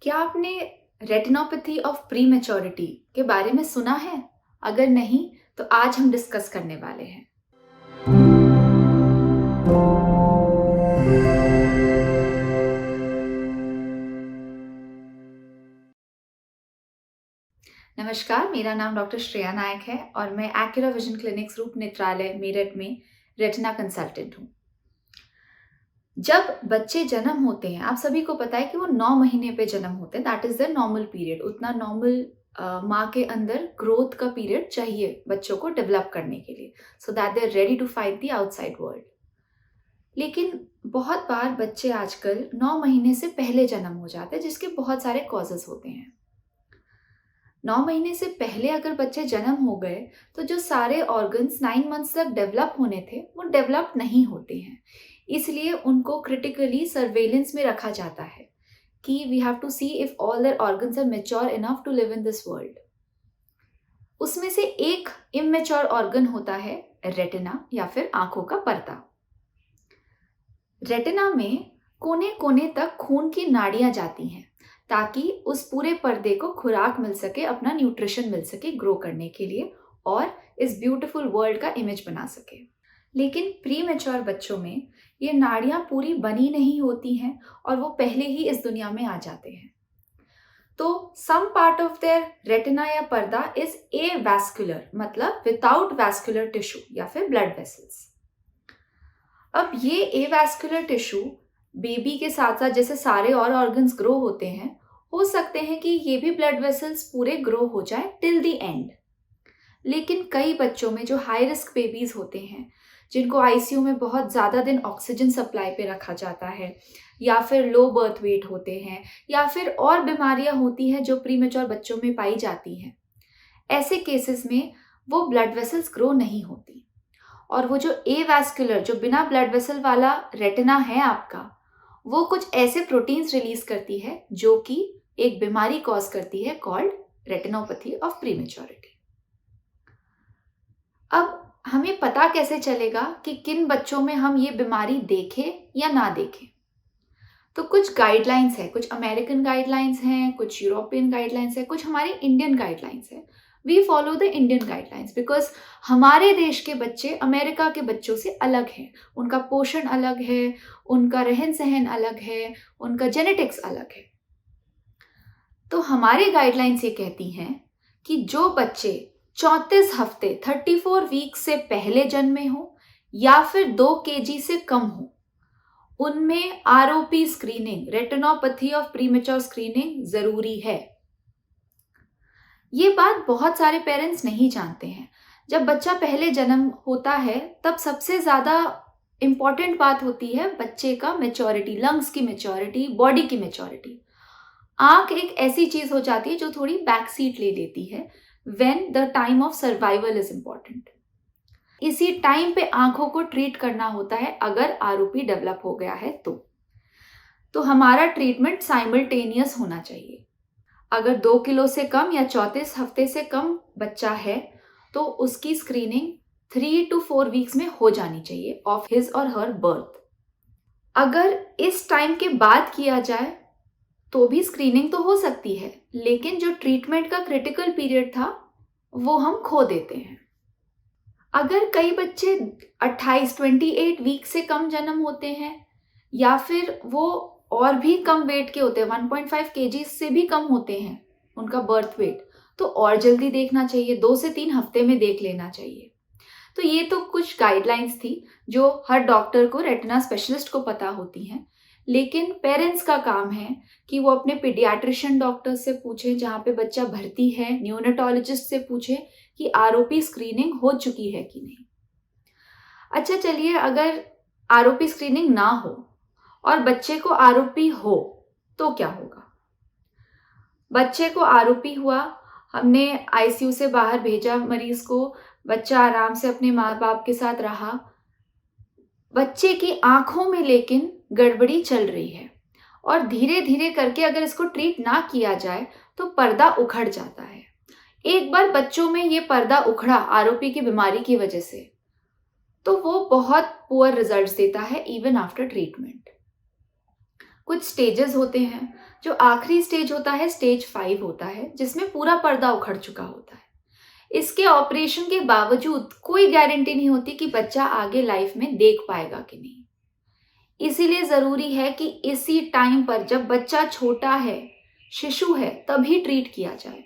क्या आपने retinopathy of prematurity के बारे में सुना है? अगर नहीं, तो आज हम डिस्कस करने वाले हैं। नमस्कार, मेरा नाम डॉक्टर श्रेया नायक है और मैं एक्यूरा विजन क्लिनिक्स रूप नेत्रालय मेरठ में रेटिना कंसल्टेंट हूँ। जब बच्चे जन्म होते हैं, आप सभी को पता है कि वो 9 महीने पे जन्म होते हैं। That is the normal period. उतना नॉर्मल माँ के अंदर ग्रोथ का पीरियड चाहिए बच्चों को डेवलप करने के लिए, so that they are ready to fight the outside world. लेकिन बहुत बार बच्चे आजकल 9 महीने से पहले जन्म हो जाते हैं, जिसके बहुत सारे कॉजेस होते हैं। 9 महीने से पहले अगर बच्चे जन्म हो गए तो जो सारे ऑर्गन्स 9 मंथ्स तक डेवलप होने थे वो डेवलप नहीं होते हैं। इसलिए उनको क्रिटिकली सर्वेलेंस में रखा जाता है कि we have to see if all their organs are mature enough to live in this world. उसमें से एक इमैच्योर ऑर्गन होता है रेटिना या फिर आंखों का पर्दा। रेटिना में कोने कोने तक खून की नाड़ियां जाती हैं ताकि उस पूरे पर्दे को खुराक मिल सके, अपना न्यूट्रिशन मिल सके ग्रो करने के लिए और इस ब्यूटीफुल वर्ल्ड का इमेज बना सके। लेकिन प्री मैच्योर बच्चों में ये नाड़ियां पूरी बनी नहीं होती हैं और वो पहले ही इस दुनिया में आ जाते हैं। तो some part of their retina या पर्दा इज एवैस्कुलर, मतलब विदाउट वैस्कुलर टिश्यू या फिर ब्लड वेसल्स। अब ये एवैस्कुलर टिश्यू बेबी के साथ साथ जैसे सारे और ऑर्गन्स ग्रो होते हैं, हो सकते हैं कि ये भी ब्लड वेसल्स पूरे ग्रो हो जाए टिल द एंड। लेकिन कई बच्चों में जो हाई रिस्क बेबीज होते हैं, जिनको आईसीयू में बहुत ज़्यादा दिन ऑक्सीजन सप्लाई पे रखा जाता है, या फिर लो बर्थ वेट होते हैं, या फिर और बीमारियां होती हैं जो प्रीमेच्योर बच्चों में पाई जाती हैं, ऐसे केसेस में वो ब्लड वेसल्स ग्रो नहीं होती। और वो जो एवैस्कुलर, जो बिना ब्लड वेसल वाला रेटिना है आपका, वो कुछ ऐसे प्रोटीन्स रिलीज करती है जो कि एक बीमारी कॉज करती है कॉल्ड रेटिनोपैथी ऑफ प्रीमेच्योरिटी। अब हमें पता कैसे चलेगा कि किन बच्चों में हम ये बीमारी देखें या ना देखें? तो कुछ गाइडलाइंस है, कुछ अमेरिकन गाइडलाइंस हैं, कुछ यूरोपियन गाइडलाइंस है, कुछ हमारे इंडियन गाइडलाइंस है। We follow the Indian guidelines because हमारे देश के बच्चे अमेरिका के बच्चों से अलग हैं। उनका पोषण अलग है, उनका रहन सहन अलग है, उनका जेनेटिक्स अलग है। तो हमारे गाइडलाइंस ये कहती हैं कि जो बच्चे 34 हफ्ते 34 वीक से पहले जन्मे हो या फिर 2 केजी से कम हो, उनमें ROP screening, retinopathy of premature screening जरूरी है। ये बात बहुत सारे पेरेंट्स नहीं जानते हैं। जब बच्चा पहले जन्म होता है तब सबसे ज्यादा इंपॉर्टेंट बात होती है बच्चे का मैच्योरिटी, लंग्स की मैच्योरिटी, बॉडी की मैच्योरिटी। आंख एक ऐसी चीज हो जाती है जो थोड़ी बैक सीट ले लेती है when the time of survival is important. इसी टाइम पे आंखों को ट्रीट करना होता है अगर आरओपी डेवलप हो गया है तो हमारा ट्रीटमेंट साइमल्टेनियस होना चाहिए। अगर 2 किलो से कम या 34 हफ्ते से कम बच्चा है तो उसकी स्क्रीनिंग 3 to 4 वीक्स में हो जानी चाहिए ऑफ हिज और हर बर्थ। अगर इस टाइम के बाद किया जाए तो भी स्क्रीनिंग तो हो सकती है, लेकिन जो ट्रीटमेंट का क्रिटिकल पीरियड था वो हम खो देते हैं। अगर कई बच्चे 28 वीक से कम जन्म होते हैं या फिर वो और भी कम वेट के होते हैं, 1.5 केजी से भी कम होते हैं उनका बर्थ वेट, तो और जल्दी देखना चाहिए, 2 से 3 हफ्ते में देख लेना चाहिए। तो ये तो कुछ गाइडलाइंस थी जो हर डॉक्टर को, रेटिना स्पेशलिस्ट को पता होती हैं। लेकिन पेरेंट्स का काम है कि वो अपने पीडियाट्रिशियन डॉक्टर से पूछे जहाँ पे बच्चा भर्ती है, न्यूनेटोलॉजिस्ट से पूछे कि आरओपी स्क्रीनिंग हो चुकी है कि नहीं। अच्छा चलिए, अगर आरओपी स्क्रीनिंग ना हो और बच्चे को आरओपी हो तो क्या होगा? बच्चे को आरओपी हुआ, हमने आईसीयू से बाहर भेजा मरीज को, बच्चा आराम से अपने माँ बाप के साथ रहा। बच्चे की आंखों में लेकिन गड़बड़ी चल रही है और धीरे धीरे करके अगर इसको ट्रीट ना किया जाए तो पर्दा उखड़ जाता है। एक बार बच्चों में ये पर्दा उखड़ा आरओपी की बीमारी की वजह से, तो वो बहुत पुअर रिजल्ट्स देता है इवन आफ्टर ट्रीटमेंट। कुछ स्टेजेस होते हैं जो आखिरी स्टेज होता है स्टेज 5 होता है, जिसमें पूरा पर्दा उखड़ चुका होता है। इसके ऑपरेशन के बावजूद कोई गारंटी नहीं होती कि बच्चा आगे लाइफ में देख पाएगा कि नहीं। इसीलिए जरूरी है कि इसी टाइम पर जब बच्चा छोटा है, शिशु है, तभी ट्रीट किया जाए।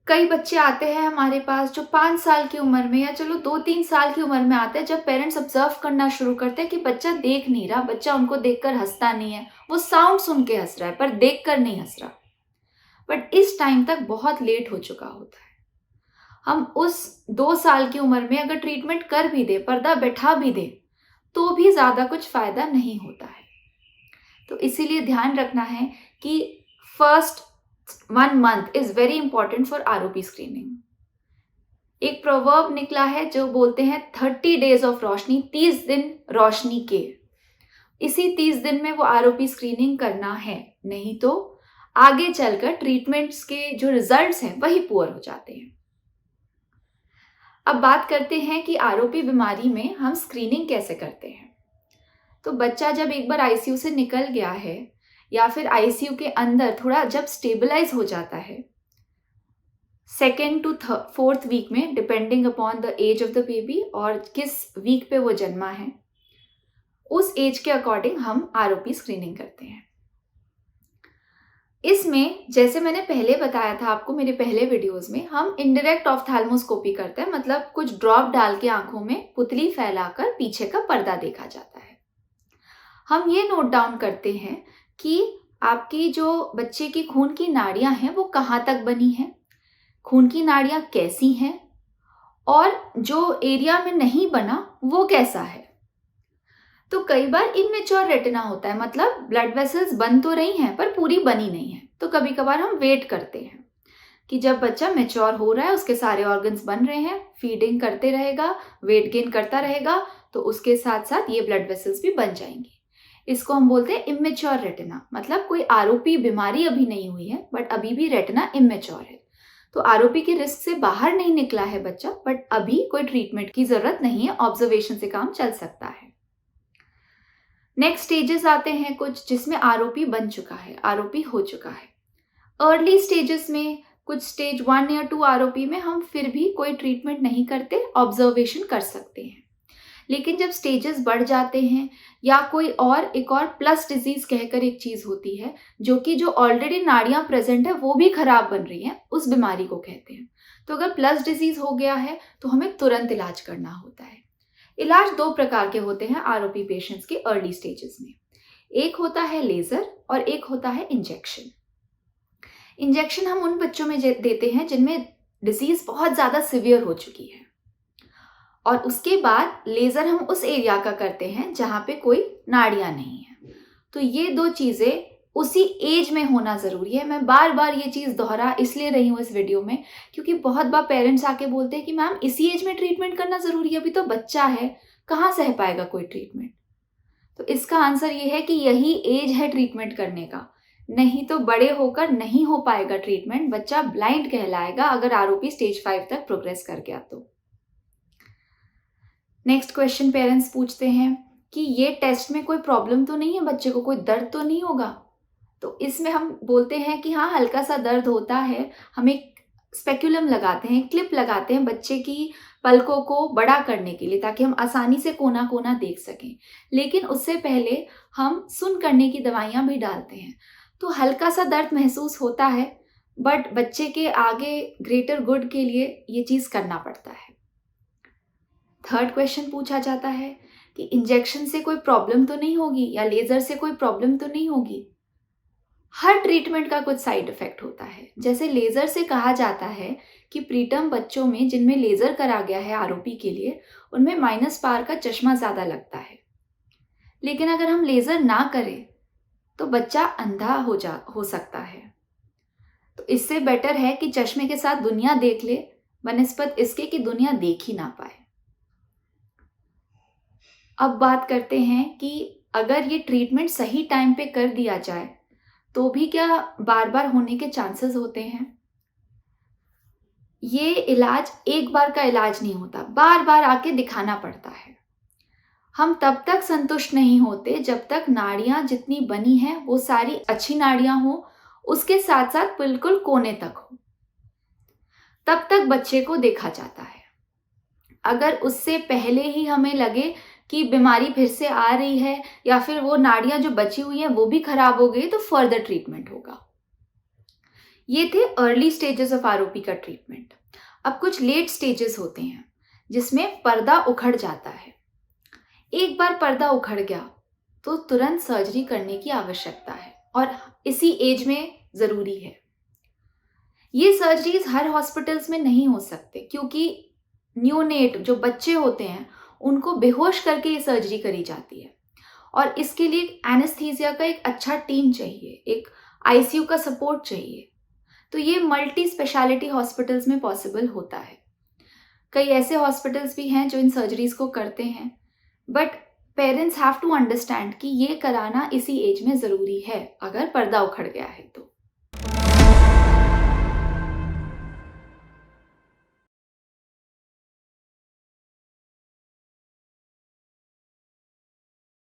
कई बच्चे आते हैं हमारे पास जो 5 साल की उम्र में या चलो 2-3 साल की उम्र में आते हैं, जब पेरेंट्स ऑब्जर्व करना शुरू करते हैं कि बच्चा देख नहीं रहा, बच्चा उनको देखकर हंसता नहीं है, वो साउंड सुन के हंस रहा है पर देखकर नहीं हंस रहा। बट इस टाइम तक बहुत लेट हो चुका होता है। हम उस 2 साल की उम्र में अगर ट्रीटमेंट कर भी दे, पर्दा बैठा भी दे, तो भी ज्यादा कुछ फायदा नहीं होता है। तो इसीलिए ध्यान रखना है कि first 1 month is very important for ROP screening. एक प्रोवर्ब निकला है जो बोलते हैं 30 डेज ऑफ रोशनी, 30 दिन रोशनी के। इसी 30 दिन में वो आरओपी स्क्रीनिंग करना है, नहीं तो आगे चलकर ट्रीटमेंट्स के जो रिजल्ट्स हैं वही पुअर हो जाते हैं। अब बात करते हैं कि आरओपी बीमारी में हम स्क्रीनिंग कैसे करते हैं। तो बच्चा जब एक बार आईसीयू से निकल गया है या फिर आईसीयू के अंदर थोड़ा जब स्टेबलाइज हो जाता है, 2nd to 4th वीक में, depending upon the age of the baby और किस वीक पे वो जन्मा है, उस एज के अकॉर्डिंग हम आरओपी स्क्रीनिंग करते हैं। इसमें जैसे मैंने पहले बताया था आपको मेरे पहले वीडियोस में, हम इनडायरेक्ट ऑफ्थैल्मोस्कोपी करते हैं, मतलब कुछ ड्रॉप डाल के आंखों में पुतली फैलाकर पीछे का पर्दा देखा जाता है। हम ये नोट डाउन करते हैं कि आपकी जो बच्चे की खून की नाड़ियां हैं वो कहाँ तक बनी हैं, खून की नाड़ियां कैसी हैं, और जो एरिया में नहीं बना वो कैसा है। तो कई बार इमेच्योर रेटिना होता है, मतलब ब्लड वेसल्स बन तो रही हैं पर पूरी बनी नहीं है। तो कभी कभार हम वेट करते हैं कि जब बच्चा मैच्योर हो रहा है, उसके सारे ऑर्गन्स बन रहे हैं, फीडिंग करते रहेगा, वेट गेन करता रहेगा, तो उसके साथ साथ ये ब्लड वेसल्स भी बन जाएंगे। इसको हम बोलते हैं इमेच्योर रेटिना, मतलब कोई आरओपी बीमारी अभी नहीं हुई है बट अभी भी रेटिना इमेच्योर है। तो आरओपी के रिस्क से बाहर नहीं निकला है बच्चा, बट अभी कोई ट्रीटमेंट की जरूरत नहीं है, ऑब्जर्वेशन से काम चल सकता है। नेक्स्ट स्टेजेस आते हैं कुछ जिसमें आरओपी बन चुका है, आरओपी हो चुका है। अर्ली स्टेजेस में, कुछ स्टेज 1 या 2 आरओपी में हम फिर भी कोई ट्रीटमेंट नहीं करते, ऑब्जर्वेशन कर सकते हैं। लेकिन जब स्टेजेस बढ़ जाते हैं या कोई और एक और प्लस डिजीज कहकर एक चीज होती है जो ऑलरेडी नाड़ियां प्रेजेंट है वो भी खराब बन रही हैं, उस बीमारी को कहते हैं। तो अगर प्लस डिजीज हो गया है तो हमें तुरंत इलाज करना होता है। इलाज 2 प्रकार के होते हैं आरओपी पेशेंट्स के अर्ली स्टेजेस में। एक होता है लेजर और एक होता है इंजेक्शन। इंजेक्शन हम उन बच्चों में देते हैं जिनमें डिजीज बहुत ज्यादा सिवियर हो चुकी है, और उसके बाद लेजर हम उस एरिया का करते हैं जहां पे कोई नाड़ियां नहीं है। तो ये 2 चीजें उसी एज में होना जरूरी है। मैं बार बार ये चीज दोहरा इसलिए रही हूँ इस वीडियो में क्योंकि बहुत बार पेरेंट्स आके बोलते हैं कि मैम इसी एज में ट्रीटमेंट करना जरूरी है, अभी तो बच्चा है, कहाँ सह पाएगा कोई ट्रीटमेंट। तो इसका आंसर ये है कि यही एज है ट्रीटमेंट करने का, नहीं तो बड़े होकर नहीं हो पाएगा ट्रीटमेंट, बच्चा ब्लाइंड कहलाएगा अगर आरओपी स्टेज 5 तक प्रोग्रेस कर गया तो। नेक्स्ट क्वेश्चन पेरेंट्स पूछते हैं कि ये टेस्ट में कोई प्रॉब्लम तो नहीं है, बच्चे को कोई दर्द तो नहीं होगा। तो इसमें हम बोलते हैं कि हाँ, हल्का सा दर्द होता है, हम एक स्पेक्यूलम लगाते हैं, क्लिप लगाते हैं बच्चे की पलकों को बड़ा करने के लिए ताकि हम आसानी से कोना कोना देख सकें। लेकिन उससे पहले हम सुन करने की दवाइयाँ भी डालते हैं। तो हल्का सा दर्द महसूस होता है, बट बच्चे के आगे ग्रेटर गुड के लिए ये चीज़ करना पड़ता है। थर्ड क्वेश्चन पूछा जाता है कि इंजेक्शन से कोई प्रॉब्लम तो नहीं होगी या लेजर से कोई प्रॉब्लम तो नहीं होगी। हर ट्रीटमेंट का कुछ साइड इफेक्ट होता है। जैसे लेजर से कहा जाता है कि प्रीटर्म बच्चों में जिनमें लेजर करा गया है आरओपी के लिए, उनमें माइनस पावर का चश्मा ज्यादा लगता है। लेकिन अगर हम लेजर ना करें तो बच्चा अंधा हो सकता है। तो इससे बेटर है कि चश्मे के साथ दुनिया देख ले बनिस्बत इसके कि दुनिया देख ही ना पाए। अब बात करते हैं कि अगर ये ट्रीटमेंट सही टाइम पे कर दिया जाए तो भी क्या बार बार होने के चांसेस होते हैं। ये इलाज एक बार का इलाज नहीं होता, बार बार आके दिखाना पड़ता है। हम तब तक संतुष्ट नहीं होते जब तक नाड़ियां जितनी बनी हैं वो सारी अच्छी नाड़ियां हो, उसके साथ साथ बिल्कुल कोने तक हो, तब तक बच्चे को देखा जाता है। अगर उससे पहले ही हमें लगे कि बीमारी फिर से आ रही है या फिर वो नाड़ियां जो बची हुई हैं वो भी खराब हो गई, तो फर्दर ट्रीटमेंट होगा। ये थे अर्ली स्टेजेस ऑफ आरओपी का ट्रीटमेंट। अब कुछ लेट स्टेजेस होते हैं जिसमें पर्दा उखड़ जाता है। एक बार पर्दा उखड़ गया तो तुरंत सर्जरी करने की आवश्यकता है और इसी एज में जरूरी है। ये सर्जरीज हर हॉस्पिटल्स में नहीं हो सकते क्योंकि न्यूनेट जो बच्चे होते हैं उनको बेहोश करके ये सर्जरी करी जाती है और इसके लिए एनेस्थीसिया का एक अच्छा टीम चाहिए, एक आईसीयू का सपोर्ट चाहिए। तो ये मल्टी स्पेशलिटी हॉस्पिटल्स में पॉसिबल होता है। कई ऐसे हॉस्पिटल्स भी हैं जो इन सर्जरीज को करते हैं, but parents have to understand कि ये कराना इसी एज में ज़रूरी है अगर पर्दा उखड़ गया है तो।